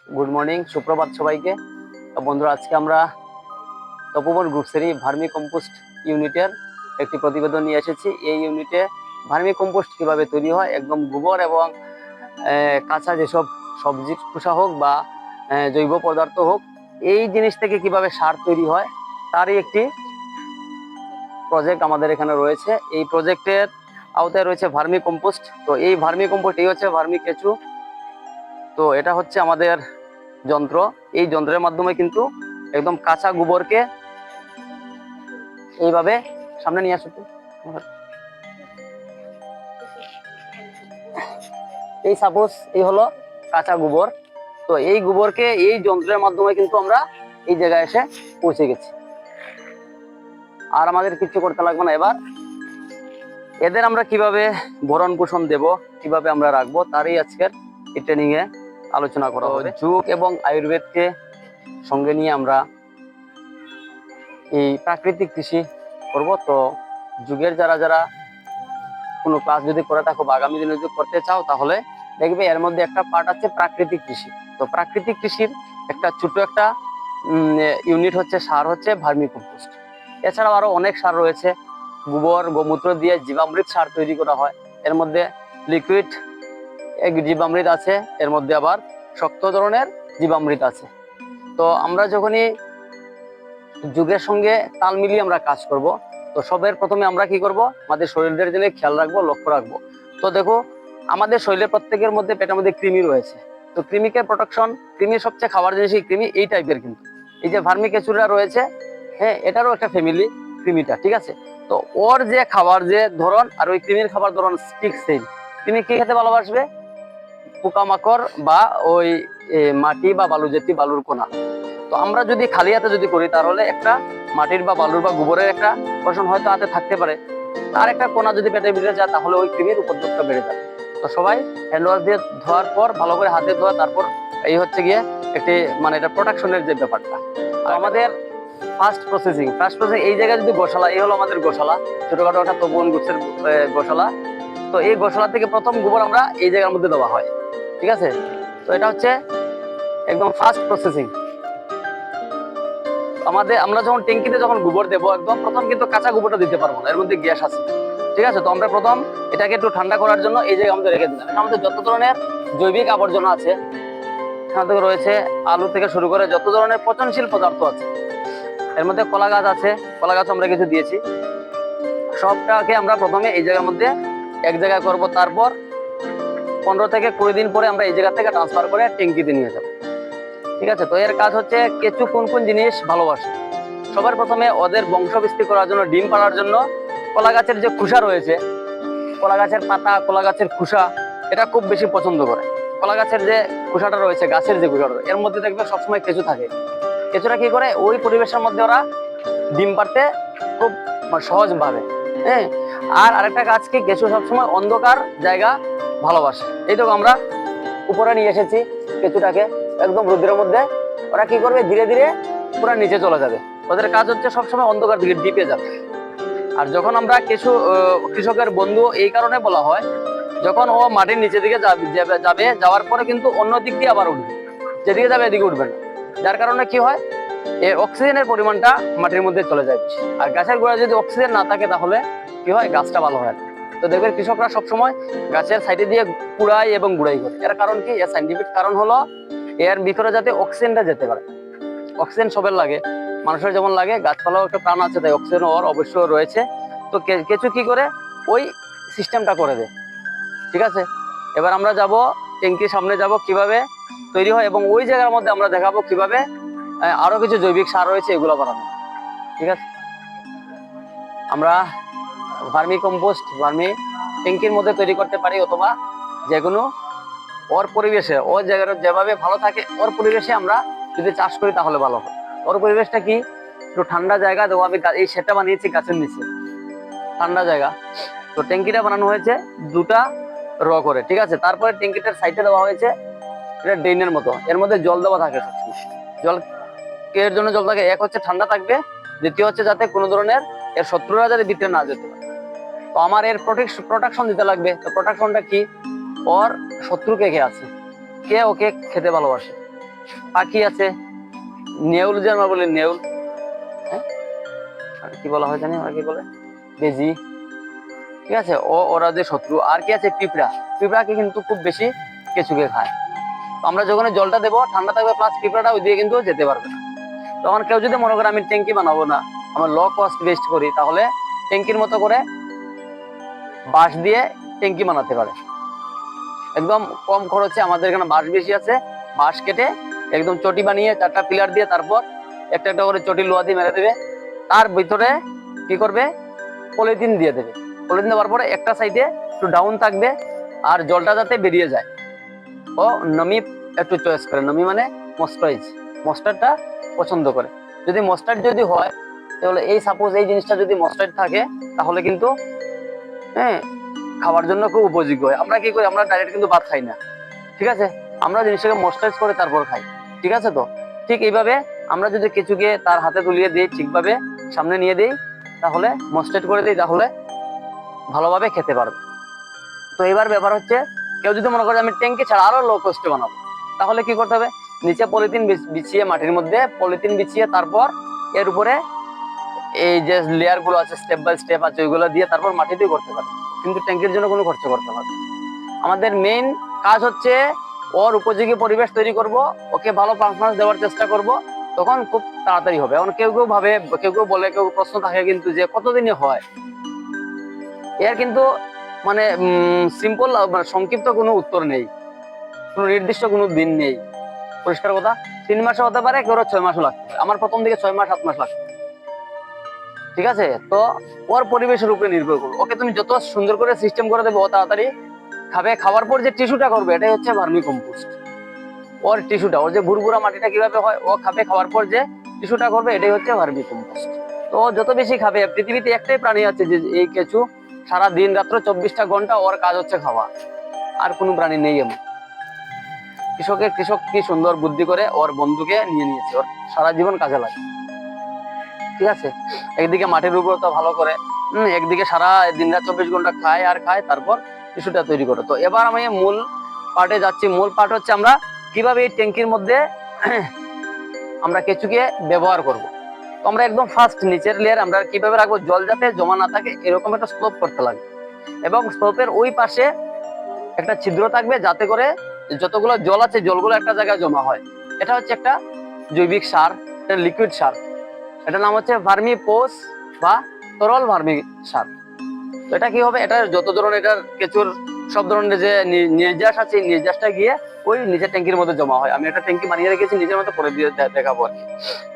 Good morning, সুপ্রভাত সবাইকে। বন্ধুরা, আজকে আমরা তপোবন গ্রুপসেরই ভার্মি কম্পোস্ট ইউনিটের একটি প্রতিবেদন নিয়ে এসেছি। এই ইউনিটে ভার্মি কম্পোস্ট কিভাবে তৈরি হয়, একদম গোবর এবং কাঁচা যেসব সবজির খোসা হোক বা জৈব পদার্থ হোক, এই জিনিস থেকে কিভাবে সার তৈরি হয় তারই একটি প্রজেক্ট আমাদের এখানে রয়েছে। এই প্রজেক্টের আওতায় রয়েছে ভার্মি কম্পোস্ট। তো এই ভার্মি কম্পোস্ট এই হচ্ছে ভার্মি কেঁচু। তো এটা হচ্ছে আমাদের যন্ত্র। এই যন্ত্রের মাধ্যমে কিন্তু একদম কাঁচা গোবরকে এইভাবে সামনে নিয়ে আসতে, এই সাপোজ এই হলো কাঁচা গোবর। তো এই গোবরকে এই যন্ত্রের মাধ্যমে কিন্তু আমরা এই জায়গায় এসে পৌঁছে গেছি, আর আমাদের কিছু করতে লাগবে না। এবার এদের আমরা কিভাবে ভরণ পোষণ দেব, কিভাবে আমরা রাখবো, তারই আজকের এই ট্রেনিং এ আলোচনা করা হবে। যোগ এবং আয়ুর্বেদকে সঙ্গে নিয়ে আমরা এই প্রাকৃতিক কৃষি করব। তো যুগের যারা যারা কোনো ক্লাস যদি করে থাকো বা আগামী দিনে যদি করতে চাও, তাহলে দেখবে এর মধ্যে একটা পার্ট আছে প্রাকৃতিক কৃষি। তো প্রাকৃতিক কৃষির একটা ছোট একটা ইউনিট হচ্ছে সার, হচ্ছে ভার্মি কম্পোস্ট। এছাড়াও আরো অনেক সার রয়েছে। গোবর গোমূত্র দিয়ে জীবামৃত সার তৈরি করা হয়। এর মধ্যে লিকুইড এক জীবামৃত আছে, এর মধ্যে আবার শক্ত ধরনের জীবামৃত আছে। তো আমরা যখনই যুগের সঙ্গে তাল মিলিয়ে আমরা কাজ করব, তো সবের প্রথমে আমরা কি করব, আমাদের শরীরের জন্য খেয়াল রাখবো, লক্ষ্য রাখবো। তো দেখো, আমাদের শরীরের প্রত্যেকের মধ্যে পেটের মধ্যে কৃমি রয়েছে। তো কৃমিকে প্রোটেকশন, কৃমির সবচেয়ে খাবার জিনিস কৃমি এই টাইপের, কিন্তু এই যে ভার্মি কেঁচুরা রয়েছে, হ্যাঁ, এটারও একটা ফ্যামিলি কৃমিটা, ঠিক আছে। তো ওর যে খাবার যে ধরন আর ওই কৃমির খাবার ধরন ঠিক সেম। কৃমি কি খেতে ভালোবাসবে? পোকামাকড় বা ওই মাটি বা বালু জাতীয় বালুর কোনা। তো আমরা যদি খালি হাতে যদি করি, তাহলে একটা মাটির বা বালুর বা গোবরের একটা পোষণ হয়তো হাতে থাকতে পারে, তার একটা কোনা যদি পেটে ভিতরে যায়, তাহলে ওই কৃমির উপদ্রবটা বেড়ে যাবে। তো সবাই হ্যান্ড ওয়াশ দিয়ে ধোয়ার পর ভালো করে হাতে ধোয়া, তারপর এই হচ্ছে গিয়ে একটি মানে এটা প্রোটেকশনের যে ব্যাপারটা। আর আমাদের ফার্স্ট প্রসেসিং এই জায়গায় যদি গোশালা, এই হলো আমাদের গোশালা, ছোটখাটো একটা তপন গুচ্ছের গোশালা। তো এই গোশালা থেকে প্রথম গোবর আমরা এই জায়গার মধ্যে দেওয়া হয়, ঠিক আছে। তো এটা হচ্ছে একদম ফার্স্ট প্রসেসিং। আমরা যখন ট্যাঙ্কিতে যখন গোবর দেবো, একদম প্রথম কিন্তু কাঁচা গোবরটা দিতে পারবো না, এর মধ্যে গ্যাস আছে, ঠিক আছে। তো আমরা প্রথম এটাকে একটু ঠান্ডা করার জন্য এই জায়গায় আমাদের রেখে দিলাম। আমাদের যত ধরনের জৈবিক আবর্জনা আছে, এখান থেকে রয়েছে আলু থেকে শুরু করে যত ধরনের পচনশীল পদার্থ আছে, এর মধ্যে কলা গাছ আছে, কলা গাছ আমরা কিছু দিয়েছি, সবটাকে আমরা প্রথমে এই জায়গার মধ্যে এক জায়গায় করব। তারপর 15 থেকে 20 দিন পরে আমরা এই জায়গা থেকে ট্রান্সফার করে ট্যাঙ্কিতে নিয়ে যাবো, ঠিক আছে। তো এর কাজ হচ্ছে কেঁচু কোন কোন জিনিস ভালোবাসে। সবার প্রথমে ওদের বংশ বৃদ্ধি করার জন্য, ডিম পাড়ার জন্য কলা গাছের যে খোসা রয়েছে, কলা গাছের পাতা, কলা গাছের খোসা, এটা খুব বেশি পছন্দ করে। কলা গাছের যে খোসাটা রয়েছে, গাছের যে খোসাটা, এর মধ্যে দেখবে সবসময় কেঁচু থাকে। কেঁচুরা কি করে, ওই পরিবেশের মধ্যে ওরা ডিম পাড়তে খুব সহজ ভাবে, হ্যাঁ। আর আরেকটা গাছ কি, কেঁচু সবসময় অন্ধকার জায়গা ভালোবাসে। এইটুকু আমরা উপরে নিয়ে এসেছি কেঁচুটাকে, একদম রোদের মধ্যে। ওরা কি করবে, ধীরে ধীরে পুরো নিচে চলে যাবে। ওদের কাজ হচ্ছে সবসময় অন্ধকার দিকে ডিপে যাবে। আর যখন আমরা কিছু কৃষকের বন্ধু এই কারণে বলা হয়, যখন ও মাটির নিচে দিকে যাবে, যাওয়ার পরে কিন্তু অন্য দিক দিয়ে আবার উঠবে, যেদিকে যাবে এদিকে উঠবে না। যার কারণে কি হয়, এই অক্সিজেনের পরিমাণটা মাটির মধ্যে চলে যায়। আর গাছের গোড়ায় যদি অক্সিজেন না থাকে, তাহলে কি হয়, গাছটা ভালো হয় না। তো দেখবেন কৃষকরা সবসময় গাছের সাইডে দিয়ে কুড়াই এবং গুড়াই করে। এর কারণ কি, এর সাইন্টিফিক কারণ হলো এর ভিতরে যাতে অক্সিজেনটা যেতে পারে। অক্সিজেন সবের লাগে, মানুষের যেমন লাগে, গাছপালাও একটা প্রাণ আছে, তাই অক্সিজেন ওর অবশ্যই রয়েছে। তো কেঁচু কি করে, ওই সিস্টেমটা করে দেয়, ঠিক আছে। এবার আমরা যাব ট্যাঙ্কির সামনে, যাব কিভাবে তৈরি হয়, এবং ওই জায়গার মধ্যে আমরা দেখাবো কিভাবে আরো কিছু জৈবিক সার রয়েছে, এগুলো বানানো, ঠিক আছে। আমরা ভার্মি কম্পোস্ট ট্যাঙ্কির মধ্যে তৈরি করতে পারি, অথবা যে কোনো ওর পরিবেশে, ওর জায়গাটা যেভাবে ভালো থাকে, ওর পরিবেশে আমরা যদি চাষ করি তাহলে ভালো হয়। ওর পরিবেশটা কি, একটু ঠান্ডা জায়গা দেবো। আমি এই সেটটা বানিয়েছি গাছের নিচে, ঠান্ডা জায়গা। তো ট্যাঙ্কিটা বানানো হয়েছে দুটা র করে, ঠিক আছে। তারপরে ট্যাঙ্কিটার সাইডে দেওয়া হয়েছে এটা ড্রেনের মতো, এর মধ্যে জল দেওয়া থাকে সবসময়। জল এর জন্য জল থাকে, এক হচ্ছে ঠান্ডা থাকবে, দ্বিতীয় হচ্ছে যাতে কোনো ধরনের এর শত্রুরা যাতে ভিতরে না যেতে পারে। তো আমার এর প্রোটেকশন দিতে লাগবে। তো প্রোটেকশনটা কি, ওর শত্রু কে কে আছে, কে ওকে খেতে ভালোবাসে, পাখি আছে, নেউল যে আমরা বলি নেউল, হ্যাঁ আর কি বলা হয় জানি, ওরা কি বলে, বেজি, ঠিক আছে, ওরা যে শত্রু। আর কি আছে, পিঁপড়া, পিঁপড়াকে কিন্তু খুব বেশি কেঁচুকে খায়। তো আমরা যখন জলটা দেবো ঠান্ডা থাকবে, প্লাস পিঁপড়াটা ওই দিয়ে কিন্তু যেতে পারবে না। তখন কেউ যদি মনে করে আমি ট্যাঙ্কি বানাবো না, আমার লো কস্ট বেস্ট করি, তাহলে ট্যাঙ্কির মতো করে বাঁশ দিয়ে ট্যাঙ্কি বানাতে পারে। একদম কম খরচে, আমাদের এখানে বাঁশ বেশি আছে, বাঁশ কেটে একদম চটি বানিয়ে 4টা পিলার দিয়ে, তারপর একটা একটা করে চটি লোহা দিয়ে মেরে দেবে, তার ভিতরে কি করবে, পলিথিন দিয়ে দেবে। পলিথিন দেওয়ার পরে একটা সাইডে একটু ডাউন থাকবে, আর জলটা যাতে বেরিয়ে যায়। ও নমি একটু চয়েস করে, নমি মানে মস্টারাইজ, মস্টারটা পছন্দ করে। যদি মস্টার্ড যদি হয়, তাহলে এই সাপোজ এই জিনিসটা যদি মস্টার্ড থাকে, তাহলে কিন্তু হ্যাঁ খাওয়ার জন্য খুব উপযোগী হয়। আমরা কি করি, আমরা ডাইরেক্ট কিন্তু ভাত খাই না, ঠিক আছে, আমরা জিনিসটাকে মস্টারাইজ করে তারপর খাই, ঠিক আছে। তো ঠিক এইভাবে আমরা যদি কিছুকে তার হাতে তুলিয়ে দিই, ঠিকভাবে সামনে নিয়ে দিই, তাহলে মস্টারাইজ করে দিই, তাহলে ভালোভাবে খেতে পারবে। তো এবার ব্যাপার হচ্ছে, কেউ যদি মনে করে আমি ট্যাঙ্কি ছাড়া আরো লো কস্টে বানাবো, তাহলে কি করতে হবে, নিচে পলিথিন বিছিয়ে, মাটির মধ্যে পলিথিন বিছিয়ে, তারপর এর উপরে এই যে লেয়ার গুলো আছে, স্টেপ বাই স্টেপ আছে, ওইগুলো দিয়ে তারপর মাটি দিয়ে করতে পারে। কিন্তু ট্যাঙ্কির জন্য কোনো খরচ করতে হবে। আমাদের মেইন কাজ হচ্ছে ওর উপযোগী পরিবেশ তৈরি করব, ওকে ভালো পারফরমেন্স দেওয়ার চেষ্টা করব, তখন খুব তাড়াতাড়ি হবে। এখন কেউ কেউ ভাবে, কেউ কেউ বলে, কেউ প্রশ্ন থাকে কিন্তু যে কতদিনে হয়, এর কিন্তু মানে সিম্পল মানে সংক্ষিপ্ত কোনো উত্তর নেই, কোনো নির্দিষ্ট কোনো দিন নেই। পরিষ্কার কথা, 3 মাসে হতে পারে, কেউ 6 মাসও লাগতে পারে। আমার প্রথম দিকে 6 মাস 7 মাস লাগতো, ঠিক আছে। তো ওর পরিবেশের উপরে নির্ভর করবে। ওকে তুমি যত সুন্দর করে সিস্টেম করে দেবে, ও তাড়াতাড়ি খাবে। খাওয়ার পর যে টিস্যুটা করবে, এটাই হচ্ছে ভার্মি কম্পোস্ট। ওর টিস্যুটা, ওর যে ভুরভুরা মাটিটা কিভাবে হয়, ও খাবে, খাওয়ার পর যে টিস্যুটা করবে, এটাই হচ্ছে ভার্মি কম্পোস্ট। তো যত বেশি খাবে, পৃথিবীতে একটাই প্রাণী আছে যে এই কেঁচু সারা দিন রাত্র 24টা ঘন্টা ওর কাজ হচ্ছে খাওয়া, আর কোনো প্রাণী নেই এমন। কৃষক কি সুন্দর বুদ্ধি করে ওর বন্ধুকে নিয়ে নিয়েছে, ওর সারা জীবন কাজে লাগে, ঠিক আছে। একদিকে মাটির উর্বরতা ভালো করে, একদিকে সারা দিন রাত 24 ঘন্টা খায় আর খায়, তারপর টিস্যুটা তৈরি করে। তো এবার আমি মূল পার্টে যাচ্ছি। মূল পার্ট হচ্ছে আমরা কিভাবে এই ট্যাঙ্কির মধ্যে আমরা কেঁচুকে ব্যবহার করব। তো আমরা একদম ফার্স্ট নিচের লেয়ার আমরা কিভাবে রাখবো, জল যাতে জমা না থাকে এরকম একটা স্লোপ করতে লাগবে, এবং স্লোপের ওই পাশে একটা ছিদ্র থাকবে, যাতে করে যতগুলো জল আছে জলগুলো একটা জায়গায় জমা হয়। এটা হচ্ছে একটা জৈবিক সার, এটা লিকুইড সার, এটার নাম হচ্ছে ভার্মি পোস বা তরল ভার্মি সার। তো এটা কি হবে, এটা যত ধরনের এটার কেঁচুর সব ধরনের যে নির্যাস আছে, নির্যাসটা গিয়ে ওই নিচের ট্যাঙ্কির মধ্যে জমা হয়। আমি একটা ট্যাঙ্কি বানিয়ে রেখেছি, নিজের মতো করে দিয়ে দেখাবো আর কি।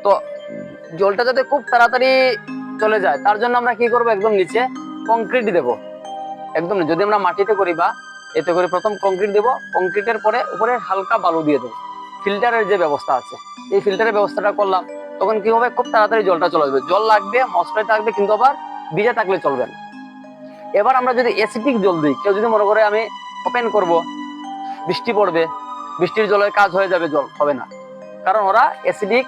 তো জলটা যাতে খুব তাড়াতাড়ি চলে যায়, তার জন্য আমরা কি করবো, একদম নিচে কংক্রিট দেবো। একদম যদি আমরা মাটিতে করি বা এতে করে, প্রথম কংক্রিট দেবো, কংক্রিটের পরে উপরে হালকা বালু দিয়ে দেবো। ফিল্টারের যে ব্যবস্থা আছে, এই ফিল্টারের ব্যবস্থাটা করলাম, তখন কি হবে, খুব তাড়াতাড়ি জলটা চলে যাবে। জল লাগবে, মশলাই থাকবে, কিন্তু আবার ভিজে থাকলে চলবে না। এবার আমরা যদি অ্যাসিডিক জল দিই, কেউ যদি মনে করে আমি ওপেন করব, বৃষ্টি পড়বে, বৃষ্টির জলের কাজ হয়ে যাবে, জল হবে না, কারণ ওরা অ্যাসিডিক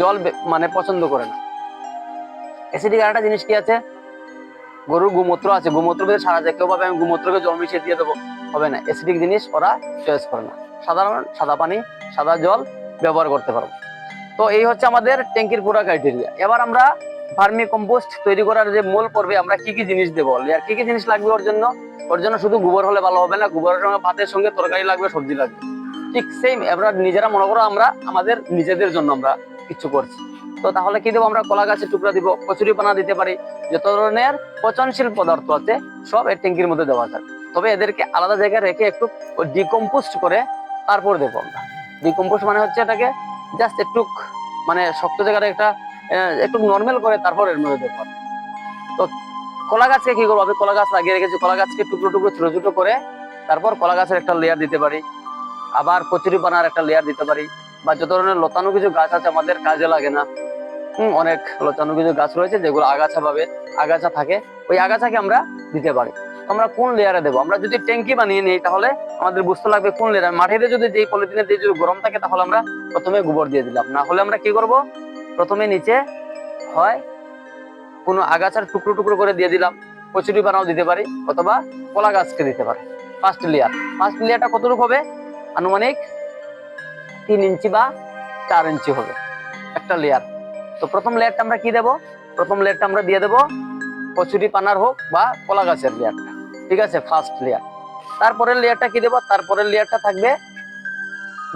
জল মানে পছন্দ করে না। অ্যাসিডিক আরেকটা জিনিস কি আছে, গরুর গোমূত্র আছে, গোমূত্র দিয়ে সারা যায়, কেউ ভাবে আমি গোমূত্রকে জল মিশিয়ে দিয়ে দেবো, হবে না। অ্যাসিডিক জিনিস ওরা চয়েস করে না, সাধারণ সাদা পানি, সাদা জল ব্যবহার করতে পারবো। তো এই হচ্ছে আমাদের ট্যাঙ্কির পুরো ক্রাইটেরিয়া। এবার আমরা ভার্মি কম্পোস্ট তৈরি করার যে মূল পর্বে আমরা কি কি জিনিস দেবো, আর কি কি জিনিস লাগবে ওর জন্য শুধু গোবর হলে ভালো হবে না, গোবরের সঙ্গে ভাতের সঙ্গে তরকারি লাগবে, সবজি লাগবে, ঠিক সেম। এবার নিজেরা মনে করো আমরা আমাদের নিজেদের জন্য আমরা কিছু করছি। তো তাহলে কি দেবো, আমরা কলা গাছের টুকরা দিব, কচুরি পানা দিতে পারি, যত ধরনের পচনশীল পদার্থ আছে সব এই ট্যাঙ্কির মধ্যে দেওয়া যাবে। তবে এদেরকে আলাদা জায়গায় রেখে একটু ডিকম্পোস্ট করে তারপর দেবো আমরা। ডিকম্পোস্ট মানে হচ্ছে এটাকে জাস্ট একটু মানে শক্ত জায়গাটা একটা একটু নর্মাল করে তারপর এর মধ্যে দেবো। তো কলা গাছকে কি করবো, আমি কলা গাছ লাগিয়ে রেখেছি, কলা গাছকে টুকরো টুকরো ছোট ছোট করে তারপর কলা গাছের একটা লেয়ার দিতে পারি, আবার কচুরি পানার একটা লেয়ার দিতে পারি, বা যত ধরনের লতানো কিছু গাছ আছে আমাদের কাজে লাগে না, অনেক লতানো কিছু গাছ রয়েছে যেগুলো আগাছা ভাবে আগাছা থাকে, ওই আগাছাকে আমরা দিতে পারি। আমরা কোন লেয়ারে দেবো, আমরা যদি ট্যাঙ্কি বানিয়ে নিই তাহলে আমাদের বুঝতে লাগবে কোন লেয়ারে। মাটিতে যদি যেই পলিথিনে দিয়ে যদি গরম থাকে, তাহলে আমরা প্রথমে গোবর দিয়ে দিলাম, না হলে আমরা কি করব, প্রথমে নিচে হয় কোনো আগাছার টুকরো টুকরো করে দিয়ে দিলাম, কচুরি পানাও দিতে পারি, অথবা কলা গাছকে দিতে পারি। ফার্স্ট লেয়ারটা কতটুকু হবে, আনুমানিক 3 ইঞ্চি বা 4 ইঞ্চি হবে একটা লেয়ার। তো প্রথম লেয়ারটা আমরা কি দেব, প্রথম লেয়ারটা আমরা দিয়ে দেবো কচুরি পানার হোক বা কলা গাছের লেয়ারটা, ঠিক আছে, ফার্স্ট লেয়ার। তারপরের লেয়ারটা কি দেবো, তারপরের লেয়ারটা থাকবে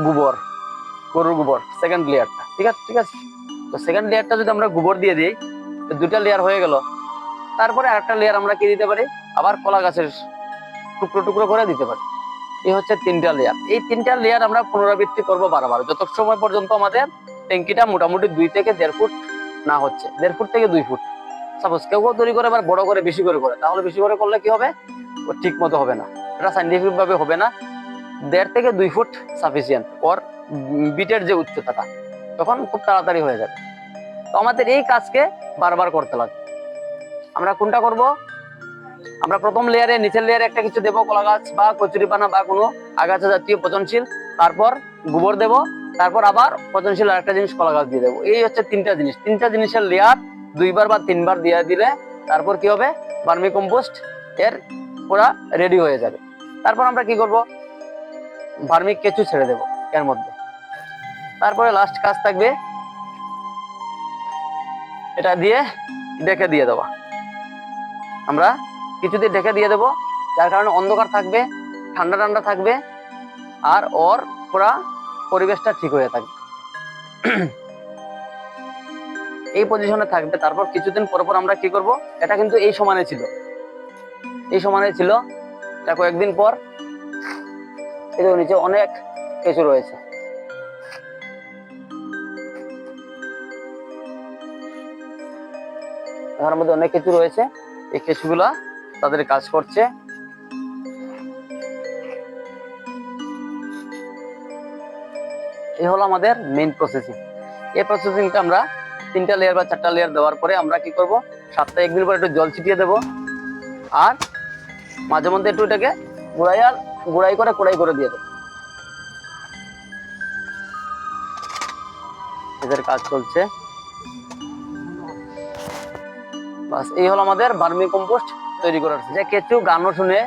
গোবর, গরুর গোবর, সেকেন্ড লেয়ারটা, ঠিক আছে ঠিক আছে। তো সেকেন্ড লেয়ারটা যদি আমরা গোবর দিয়ে দিই, তো 2টা লেয়ার হয়ে গেল। তারপরে আরেকটা লেয়ার আমরা কি দিতে পারি, আবার কলা গাছের টুকরো টুকরো করে দিতে পারি। এই হচ্ছে 3টা লেয়ার। এই 3টা লেয়ার আমরা পুনরাবৃত্তি করবো বারবার, যত সময় পর্যন্ত আমাদের ট্যাঙ্কিটা মোটামুটি 2 থেকে 1.5 ফুট না হচ্ছে, 1.5 ফুট থেকে 2 ফুট। সাপোজ কেউ তৈরি করে আবার বড় করে বেশি করে তাহলে বেশি করে করলে কি হবে, ও ঠিক মতো হবে না, এটা সাইন্টিফিক ভাবে হবে না। 1.5 থেকে 2 ফুট সাফিসিয়েন্ট ওর বিটের যে উচ্চতাটা, তখন খুব তাড়াতাড়ি হয়ে যাবে। তো আমাদের এই কাজকে বারবার করতে লাগবে। আমরা কোনটা করব, আমরা প্রথম লেয়ারে নিচের লেয়ারে একটা কিছু দেবো, কলা গাছ বা কচুরিপানা বা কোনো আগাছা জাতীয় পচনশীল, তারপর গোবর দেব, তারপর আবার পচনশীল আরেকটা জিনিস কলা গাছ দিয়ে দেবো। এই হচ্ছে 3টা জিনিস, 3টা জিনিসের লেয়ার 2বার বা 3বার দিয়ে দিলে তারপর কি হবে, ভার্মি কম্পোস্ট এর পুরা রেডি হয়ে যাবে। তারপর আমরা কি করব, ভার্মি কেঁচু ছেড়ে দেব এর মধ্যে। তারপরে লাস্ট কাজ থাকবে এটা দিয়ে ঢেকে দিয়ে দেওয়া। আমরা কিছুতে ঢেকে দিয়ে দেবো, যার কারণে অন্ধকার থাকবে, ঠান্ডা ঠান্ডা থাকবে, আর ওর পুরা পরিবেশটা ঠিক হয়ে থাকবে, এই পজিশনে থাকবে। তারপর কিছুদিন পর পর আমরা কি করব, এটা কিন্তু এই সমানে ছিল, এই সমানে ছিল, এটা কয়েকদিন পর এই নিচে অনেক কেঁচু রয়েছে, এখানের মধ্যে অনেক কেঁচু রয়েছে। এই কেঁচুগুলা তাদের কাজ করছে। এই হলো আমাদের মেইন প্রসেসিং। এই প্রসেসিংটা আমরা 3টা লেয়ার বা 4টা লেয়ার দেওয়ার পরে আমরা কি করব, সপ্তাহে 1 দিন পর একটু জল ছিটিয়ে দেব, আর মাঝে মধ্যে একটু এটাকে গুড়াই করে কোড়াই করে দিয়ে দেবো। এদের কাজ চলছে। বাস, এই হলো আমাদের ভার্মি কম্পোস্ট তৈরি করার। যে কেঁচু গানও শুনে,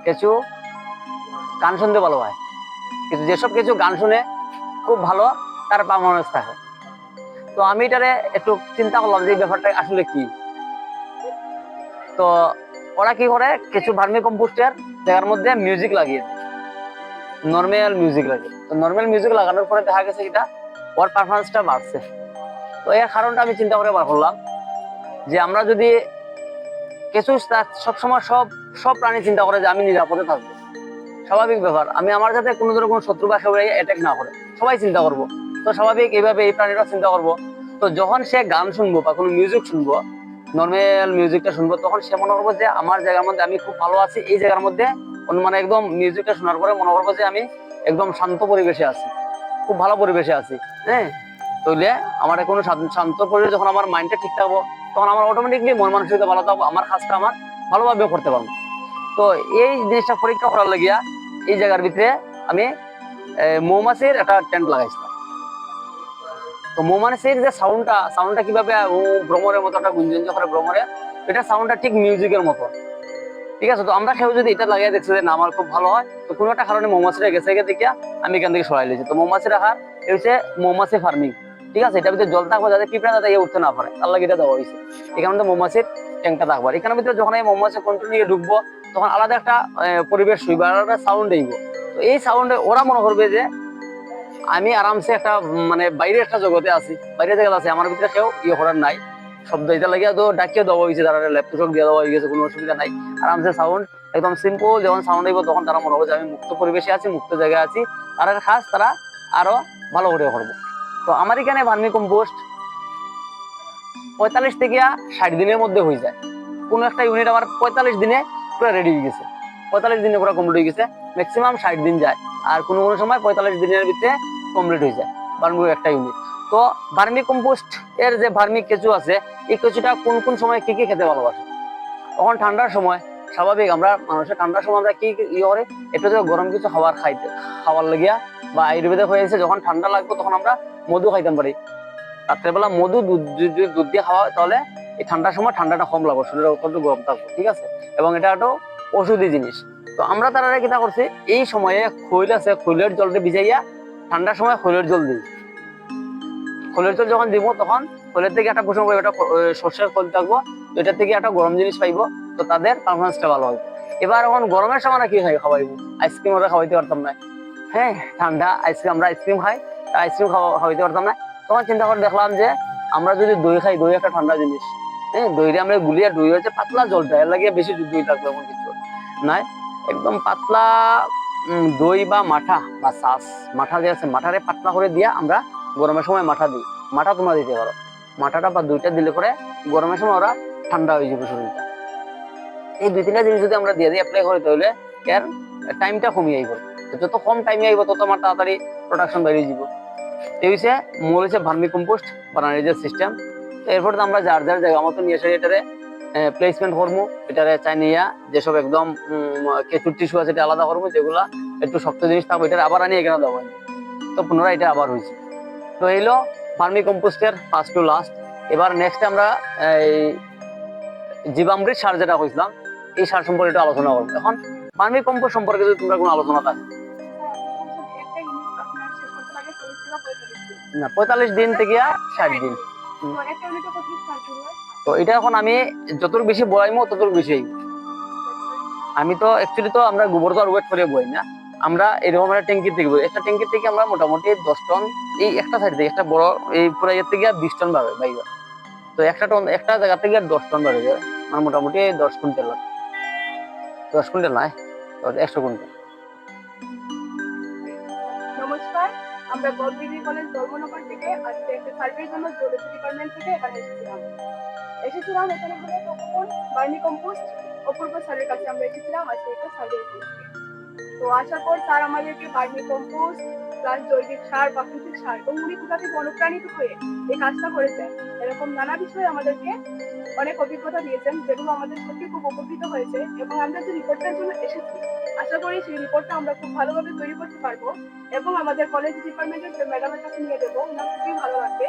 কেঁচু গান শুনতে ভালো হয়, কিন্তু যেসব কেঁচু গান শুনে খুব ভালো, তার পারফরমেন্স থাকে। তো আমি এটারে একটু চিন্তা করলাম যে ব্যাপারটা আসলে কি। তো ওরা কি করে, কিছু ভার্মি কম্পোস্টের জায়গার মধ্যে মিউজিক লাগিয়ে দেয়, নর্মাল মিউজিক লাগে। তো নর্মাল মিউজিক লাগানোর পরে দেখা গেছে এটা ওর পারফরমেন্সটা বাড়ছে। তো এর কারণটা আমি চিন্তা করে বার করলাম যে আমরা যদি কিছু সবসময় সব প্রাণী চিন্তা করে যে আমি নিরাপদে থাকবো, স্বাভাবিক ব্যাপার, আমি আমার যাতে কোনো ধরনের কোনো শত্রু বা কেউ অ্যাটাক না করে, সবাই চিন্তা করবো। তো স্বাভাবিক এইভাবে এই প্রাণীরা চিন্তা করবো। তো যখন সে গান শুনবো বা কোনো মিউজিক শুনবো, নর্মাল মিউজিকটা শুনবো, তখন সে মনে করবো যে আমার জায়গার মধ্যে আমি খুব ভালো আছি, এই জায়গার মধ্যে মানে একদম মিউজিকটা শোনার পরে মনে করবো যে আমি একদম শান্ত পরিবেশে আছি, খুব ভালো পরিবেশে আছি। হ্যাঁ, তাহলে আমার কোনো শান্ত পরিবেশ, যখন আমার মাইন্ডটা ঠিক থাকবো, তখন আমার অটোমেটিকলি মন মানসিকতা ভালো থাকবো, আমার কাজটা আমার ভালোভাবে করতে পারবো। তো এই জিনিসটা পরীক্ষা করার লাগিয়া এই জায়গার ভিতরে আমি মৌমাছির একটা টেন্ট লাগাইছিলাম। তো মৌমাছির যে সাউন্ডটা কিভাবে ভ্রমরের মতো একটা গুঞ্জন করে ভ্রমরে, এটা সাউন্ডটা ঠিক মিউজিকের মতো, ঠিক আছে। তো আমরা কেউ যদি এটা লাগিয়ে দেখছি যে না আমার খুব ভালো হয়, তো কোনো একটা কারণে মৌমাছিরা গেছে দেখিয়া আমি এখান থেকে সরাই লিছি। তো মৌমাছি রাখার এই হচ্ছে মৌমাছি ফার্মিং, ঠিক আছে। এটার ভিতরে জল থাকবো যাতে পিঁপড়া যাতে উঠতে না পারে, তার লাগে এটা দেওয়া হয়েছে। এখানে মধ্যে মৌমাছির ট্যাঙ্কটা থাকবো, এখানের ভিতরে যখন এই মৌমাছি কন্ট্রোল নিয়ে ঢুকবো, তখন আলাদা একটা পরিবেশ হইব, আলাদা সাউন্ড হইব। তো এই সাউন্ডে ওরা মনে করবে যে আমি আরামসে একটা মানে বাইরে একটা জগতে আছি, বাইরে জায়গা আছে, আমার ভিতরে কেউ ইয়ে করার নাই, শব্দ এটা লাগিয়ে তো ডাকিয়ে দেওয়া হয়েছে, তারা ল্যাপটপ দিয়ে দেওয়া হয়ে গেছে, কোনো অসুবিধা নাই। আরামসে সাউন্ড একদম সিম্পল যখন সাউন্ড হইব, তখন তারা মনে হবে যে আমি মুক্ত পরিবেশে আছি, মুক্ত জায়গায় আছি, তারা খাস তারা আরো ভালো করে করবো। তো আমার এখানে ভার্মি কম্পোস্ট 45 থেকে 60 দিনের মধ্যে হয়ে যায়। কোনো একটা ইউনিট আমার 45 দিনে পুরো রেডি হয়ে গেছে, 45 দিনে পুরো কমপ্লিট হয়ে গেছে। ম্যাক্সিমাম 60 দিন যায়, আর কোনো কোনো সময় 45 দিনের ভিতরে কমপ্লিট হয়ে যায় ভার্মি একটা ইউনিট। তো ভার্মি কম্পোস্ট এর যে ভার্মি কেঁচু আছে, এই কেঁচুটা কোন কোন সময় কি কি খেতে ভালোবাসে, তখন ঠান্ডার সময় স্বাভাবিক আমরা মানুষের ঠান্ডার সময় আমরা কি ইয়ে করে একটু গরম কিছু খাওয়ার লাগিয়া, বা আয়ুর্বেদে হয়েছে যখন ঠান্ডা লাগবে তখন আমরা মধু খাইতে পারি। রাত্রেবেলা মধু দুধ দিয়ে খাওয়া হয়, তাহলে এই ঠান্ডার সময় ঠান্ডাটা কম লাগবে, শরীরের একটু গরম থাকবে, ঠিক আছে। এবং এটা একটা ওষুধি জিনিস। তো আমরা তারা কিনা করছি, এই সময়ে খৈল আছে, খৈলের জলটা ভিজাইয়া ঠান্ডার সময় খোলের জল দিই। খোলের জল যখন দিব তখন খোলের থেকে একটা কুসুম পাইবো, একটা সর্ষের খোল থাকবো, এটার থেকে একটা গরম জিনিস পাইবো, তো তাদের পারফরমেন্সটা ভালো হবে। এবার এখন গরমের সময় কি হয় খাওয়াইবো, আইসক্রিম ওরা খাওয়াইতে পারতাম না। হ্যাঁ, ঠান্ডা আইসক্রিম, আমরা আইসক্রিম খাই, আইসক্রিম খাওয়াইতে পারতাম না। তখন চিন্তা করে দেখলাম যে আমরা যদি দই খাই, দই একটা ঠান্ডা জিনিস, হ্যাঁ, দইরে আমরা গুলিয়ে, দই হচ্ছে পাতলা জলটা, এর লাগে বেশি দই থাকবে এমন কিছু নাই, একদম পাতলা দই বা মাঠা বা সাস, মাঠা যে আছে মাঠারে পাতলা করে দিয়া আমরা গরমের সময় মাঠা দিই। মাঠা তোমরা দিতে পারো, মাঠাটা বা দুইটা দিলে পরে গরমের সময় ওরা ঠান্ডা হয়ে যাবে শরীরটা। এই দুই তিনটা জিনিস যদি আমরা দিয়ে দিই অ্যাপ্লাই করি, তাহলে এর টাইমটা কমিয়ে আইব। যত কম টাইমে আইব তত আমার তাড়াতাড়ি প্রোডাকশন বেরিয়ে যাব। এই হচ্ছে মূল হচ্ছে ভার্মি কম্পোস্ট বানানোর যে সিস্টেম। এরপর তো আমরা যার যার জায়গা মতো নিয়ে এসে এটারে প্লেসমেন্ট করবো, এটারে চাই নিয়ে যেসব একদম কেঁচুর টিস্যু আছে এটা আলাদা করবো, যেগুলা একটু শক্ত জিনিস থাকবে এটা আবার আনি এখানে দেবো, তো পুনরায় এটা আবার হয়েছে। তো এইলো ভার্মি কম্পোস্টের ফার্স্ট টু লাস্ট। এবার নেক্সট আমরা এই জীবামৃত সার যেটা কইছিলাম, এই সার সম্পর্কে একটু আলোচনা করবো। এখন ভার্মি কম্পোস্ট সম্পর্কে যদি তোমরা কোনো আলোচনা থাকে না, 45 দিন থেকে 60 দিন। তো এটা এখন আমি যতটুকু বেশি বয়াইমো ততটুকু বেশি। আমি তো অ্যাকচুয়ালি তো আমরা গোবর তো আর ওয়েট করে বই না, আমরা এরকম একটা ট্যাঙ্কি থেকে বই, একটা ট্যাঙ্কি থেকে আমরা মোটামুটি 10 টন, এই একটা সাইড থেকে একটা বড় এই পুরো ইয়ের থেকে 20 টন পাবে বাইবা। তো একটা টন একটা জায়গা থেকে 10 টন পাবে, মানে মোটামুটি 10 কুইন্টাল, 10 কুইন্টাল নয়, 100 কুইন্টাল। নমস্কার, আমরা গভর্নমেন্ট ডিগ্রি কলেজ ধর্মনগর থেকে আজকে একটা সার্ভের জন্য জিওলজি ডিপার্টমেন্ট থেকে এখানে এসেছিলাম এখানে হলো তখন ভার্মি কম্পোস্ট অপূর্ব স্যারের কাছে আমরা এসেছিলাম আজকে একটা সার্ভে করতে। তো আসার পর স্যার আমাদেরকে ভার্মি কম্পোস্ট প্লাস জৈবিক সার, প্রাকৃতিক সার এবং উনি কোথা থেকে অনুপ্রাণিত হয়ে এই কাজটা করেছেন, এরকম নানা বিষয়ে আমাদেরকে অনেক অভিজ্ঞতা দিয়েছেন, যেগুলো আমাদের সত্যি খুব উপকৃত হয়েছে। এবং আমরা যে রিপোর্টটার জন্য এসেছি, আশা করি সেই রিপোর্টটা আমরা খুব ভালোভাবে তৈরি করতে পারবো এবং আমাদের কলেজ ডিপার্টমেন্টের ম্যাডামের কাছে নিয়ে দেবো, ওনার খুবই ভালো লাগবে।